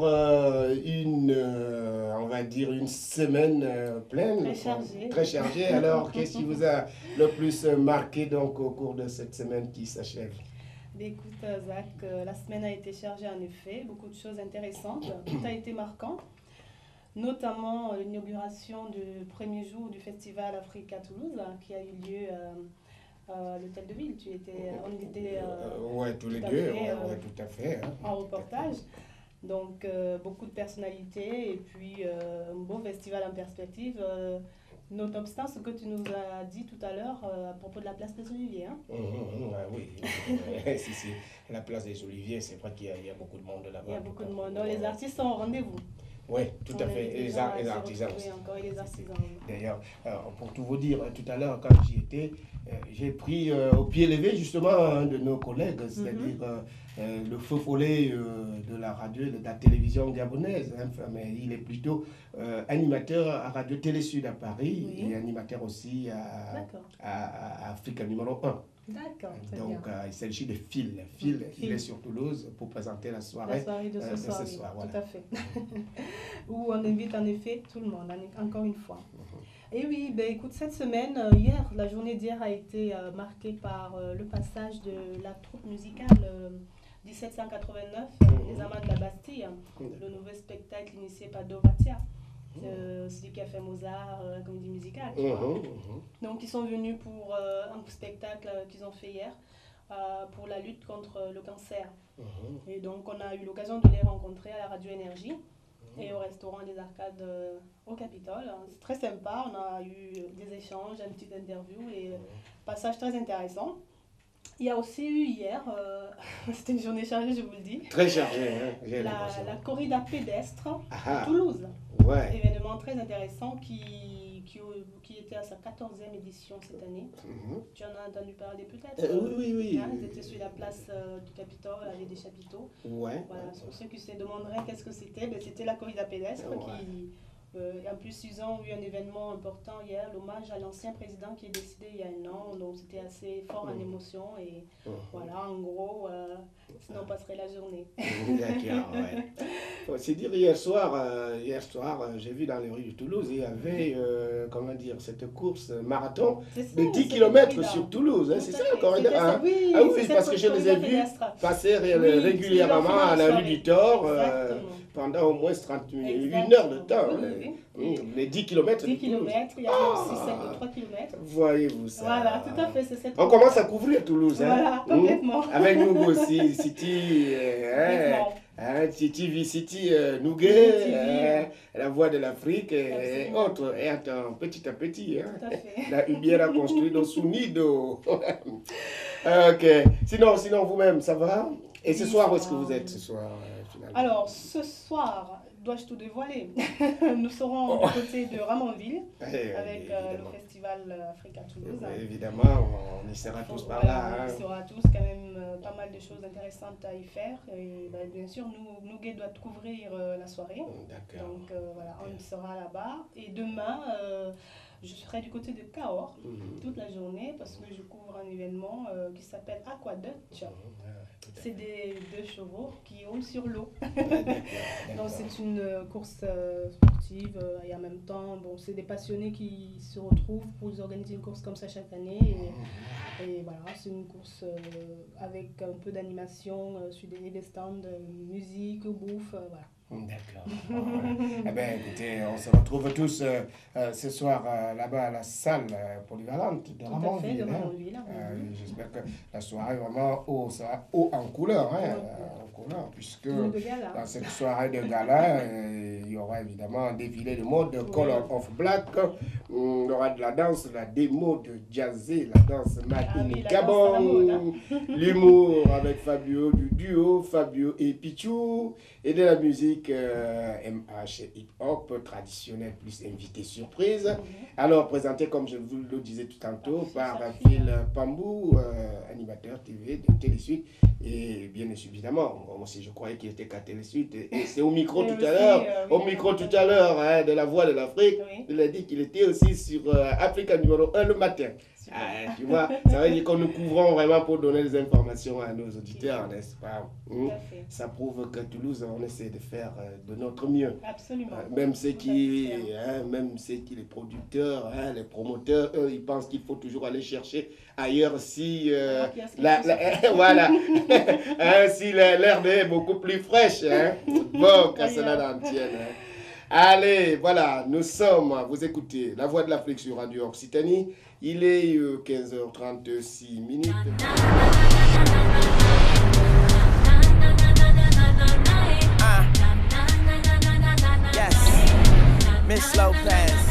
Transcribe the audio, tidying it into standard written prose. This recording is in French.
Alors, on va dire une semaine pleine. Très chargée. Très chargée. Alors, qu'est-ce qui vous a le plus marqué donc, au cours de cette semaine qui s'achève? Écoute, Zach, la semaine a été chargée en effet, beaucoup de choses intéressantes. Tout a été marquant, notamment l'inauguration du premier jour du festival Afrique à Toulouse, qui a eu lieu à l'hôtel de ville. On était ouais, tous les tout à deux, fait, ouais, tout à fait. Hein. en reportage. Donc, beaucoup de personnalités et puis un beau festival en perspective. Nonobstant ce que tu nous as dit tout à l'heure à propos de la place des Oliviers. Hein. Oui, si. La place des Oliviers, c'est vrai qu'il y a beaucoup de monde là-bas. Il y a beaucoup de monde. Donc, les artistes sont au rendez-vous. Oui, tout à fait. Et les artisans aussi. Encore, et les artisans. D'ailleurs, pour tout vous dire, tout à l'heure, quand j'y étais, j'ai pris au pied levé justement un de nos collègues, c'est-à-dire le feu follet de la radio et de la télévision gabonaise. Hein, mais il est plutôt animateur à Radio Télé Sud à Paris et animateur aussi à Africa numéro 1. D'accord, très donc, bien. il s'agit de Phil. Phil, il est sur Toulouse pour présenter la soirée. La soirée de ce soir, oui, voilà. tout à fait. Où on invite en effet tout le monde, encore une fois. Et oui, ben, écoute, cette semaine, la journée d'hier a été marquée par le passage de la troupe musicale 1789, Les Amants de la Bastille, le nouveau spectacle initié par Dovatia. Celui qui a fait Mozart, la comédie musicale. Donc, ils sont venus pour un spectacle qu'ils ont fait hier pour la lutte contre le cancer. Et donc, on a eu l'occasion de les rencontrer à la Radio Énergie et au restaurant des Arcades au Capitole. C'est très sympa, on a eu des échanges, une petite interview et passage très intéressant. Il y a aussi eu hier, c'était une journée chargée, je vous le dis. Très chargée, hein, la corrida pédestre à Toulouse. Ouais. Événement très intéressant qui était à sa 14e édition cette année. Tu en as entendu parler peut-être? Oui. Hein, ils étaient sur la place du Capitole, allée des Chapiteaux. Ouais. Voilà, pour ceux qui se demanderaient qu'est-ce que c'était, ben, c'était la corrida pédestre qui... et en plus, ils ont eu un événement important hier, l'hommage à l'ancien président qui est décédé il y a un an, donc c'était assez fort en émotion et voilà, en gros, sinon on passerait la journée. D'accord, ouais. Faut aussi dire, hier soir, j'ai vu dans les rues de Toulouse, il y avait, comment dire, cette course marathon de 10 km sur Toulouse, hein, c'est ça le corridor? Oui, parce que je les ai vus passer régulièrement à la rue du Thor pendant au moins 30 minutes, une heure de temps. Les 10 km. 10 km, il y a aussi celle de 3 km. Voyez-vous ça. Voilà, tout à fait, c'est cette. On commence à couvrir Toulouse. Voilà, complètement. Avec nous aussi, City, City V-City, Nouguet, La Voix de l'Afrique et autres. Et attends, petit à petit. Hein. Tout à fait. La Ubiera construite au Sunido. Ok. Sinon vous-même, ça va? Et ce soir, où est-ce que vous êtes ce soir finalement? Alors, ce soir, dois-je tout dévoiler? Nous serons du côté de Ramonville avec le festival Afrique à Toulouse. Évidemment, on y sera tous par là. On y sera tous, quand même pas mal de choses intéressantes à y faire. Et, bien sûr, Nouguet doit couvrir la soirée. D'accord. Donc voilà, on y sera là-bas. Et demain, je serai du côté de Cahors toute la journée parce que je couvre un événement qui s'appelle Aquadutch. C'est deux chevaux qui roulent sur l'eau. Donc c'est une course sportive et en même temps, bon, c'est des passionnés qui se retrouvent pour organiser une course comme ça chaque année. Et voilà, c'est une course avec un peu d'animation sur des stands, musique, bouffe, voilà. D'accord. Eh bien, écoutez, on se retrouve tous ce soir là-bas à la salle polyvalente de Ramonville. Tout à fait, de Ramonville. J'espère que la soirée vraiment sera haut en couleur, puisque dans cette soirée de gala, il y aura évidemment un défilé de mode Color of Black. Il y aura de la danse, la démo de Jazzé, la danse Made in Gabon, l'humour avec Fabio du duo, Fabio et Pichou, et de la musique MH et hip-hop traditionnel plus invité surprise. Alors présenté, comme je vous le disais tout tantôt, par Phil Pambou, animateur TV de Télé Suite. Et bien évidemment, moi aussi je croyais qu'il était qu'à Télé Suite. Et c'est au micro tout à l'heure, de La Voix de l'Afrique. Il a dit qu'il était aussi sur Africa numéro 1 le matin. Tu vois, ça veut dire que nous couvrons vraiment pour donner des informations à nos auditeurs, n'est-ce pas? Ça prouve que Toulouse, on essaie de faire de notre mieux. Absolument. Même ceux qui, les producteurs, les promoteurs, eux, ils pensent qu'il faut toujours aller chercher ailleurs si voilà, si l'herbe est beaucoup plus fraîche. Bon, qu'à cela n'en tienne. Allez, voilà, nous sommes, vous écoutez La Voix de l'Afrique sur Radio Occitanie. Il est 15h36 minutes. Yes, Miss Lopez.